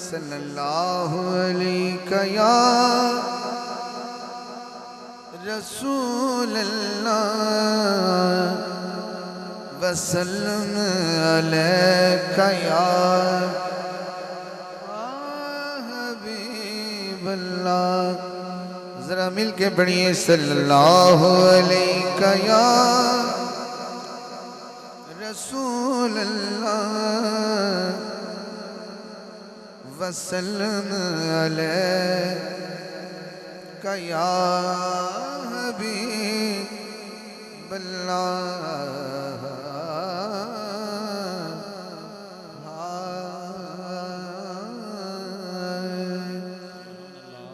सल्लल्लाहु अलैहि या रसूल अल्लाह वसल्लम अलैका या हबीब अल्लाह। जरा मिल के पढ़िए सल्लल्लाहु अलैहि या रसूल अल्लाह वसल्लम अलैका या हबीब अल्लाह।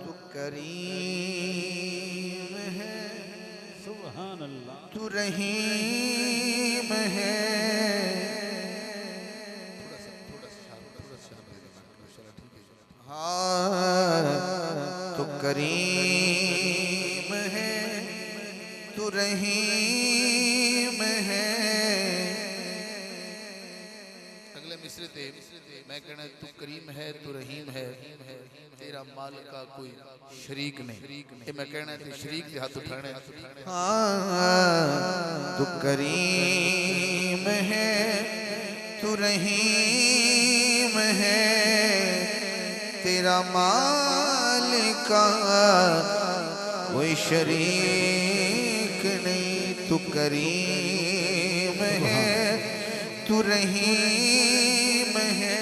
तू करीम है सुभान अल्लाह, तू रहीम है। तू करीम है तू रहीम है। अगले मिसरे थे मैं कहना तू करीम है तू रहीम है तेरा माल का कोई शरीक नहीं। ये मैं कहना ते शरीक के हाथ उठाने। तू करीम है तू रहीम है तेरा माल का कोई शरीक नहीं। तू करीम है तू रहीम है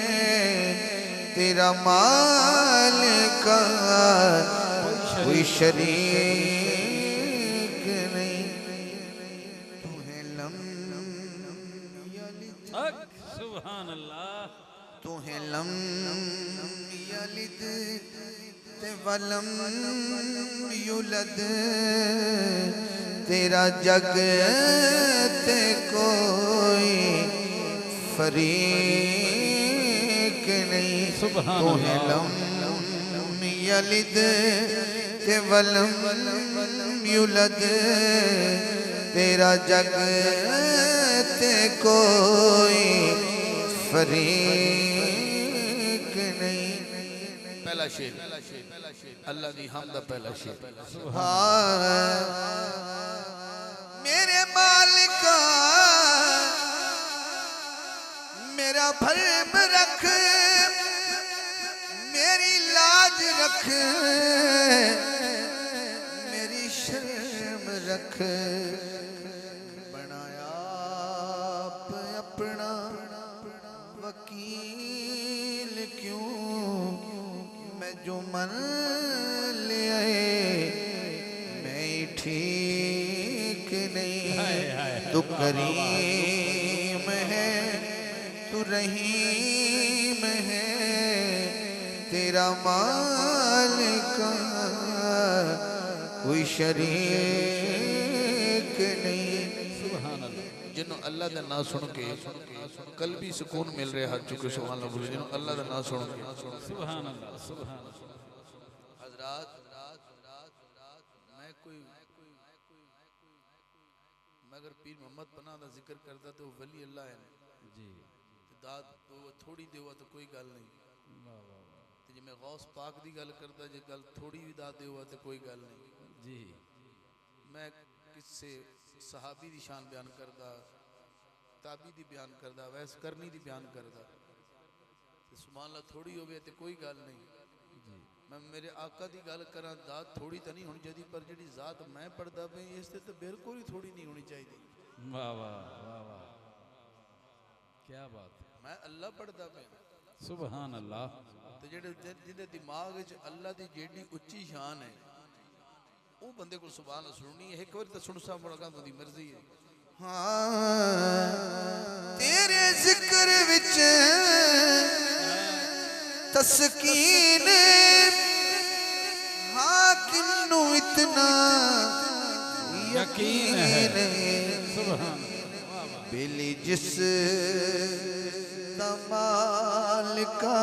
तेरा माल का कोई शरीक नहीं। तू है लम सुभान अल्लाह, तू है लम यलिद ते वलम युलद तेरा जग ते कोई फरीक नहीं। तू है लम यलिद ते वलम युलद तेरा जग ते कोई फरीक नहीं। पहला शेर अल्लाह दी हमद पहला शेर। मेरे मालिका मेरा भरम रख मेरी लाज रख मेरी शर्म रख। बनाया अपना वकील क्यों मैं जो मन ले आए मैं ठीक नहीं। तू करीम है तू रहीम है तेरा माल का कोई शरीक नहीं। जिन्हों अल्लाह का नाम सुन के कल्बी सुकून मिल रहा हाथ चुके सुभान अल्लाह बोले। जिन्हों अल्लाह का नाम सुन के सुभान अल्लाह, सुभान हजरात मैं अगर पीर मोहम्मद पना का जिक्र करता तो वली अल्लाह है जी, दाद तो थोड़ी देवा तो कोई गल नहीं। जे मैं गौस पाक की गल करता जे गल थोड़ी भी दाद देवा तो कोई गल नहीं जी। मैं किससे सहाबी की शान बयान करता ताबी दी बयान करता वैस करनी दी बयान करता सुभान अल्लाह थोड़ी हो तो कोई गल नहीं। मैं मेरे आका की गल करा दात थोड़ी तो नहीं होनी चाहिए पर जी जात मैं पढ़ता पे इस तो बिल्कुल ही थोड़ी नहीं होनी चाहिए। वाह वाह वाह वाह, क्या बात है। मैं अल्लाह पढ़ता पे सुभान अल्लाह। तो जेडे जिंदे दिमाग च अल्लाह की जेडी उच्ची शान है वो बंदे को सुभान अल्लाह सुननी है। एक बार तो सुन सा मुड़ा दी मर्जी है। हाँ तेरे जिक्र विच तस्कीन हाँ किन्नू इतना यकीन है। सुभान बेली जिस कमाल का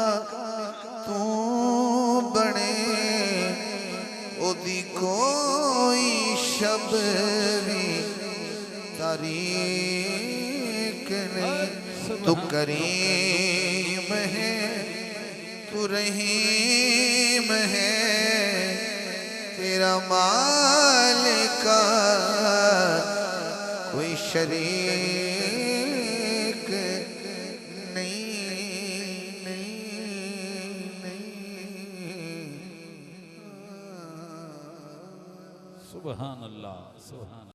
तू बने ओदी कोई शब्द भी तारीक नहीं। तू करीम है तू रहीम है तेरा मालिका कोई शरीक नहीं। सुभान अल्लाह सुभान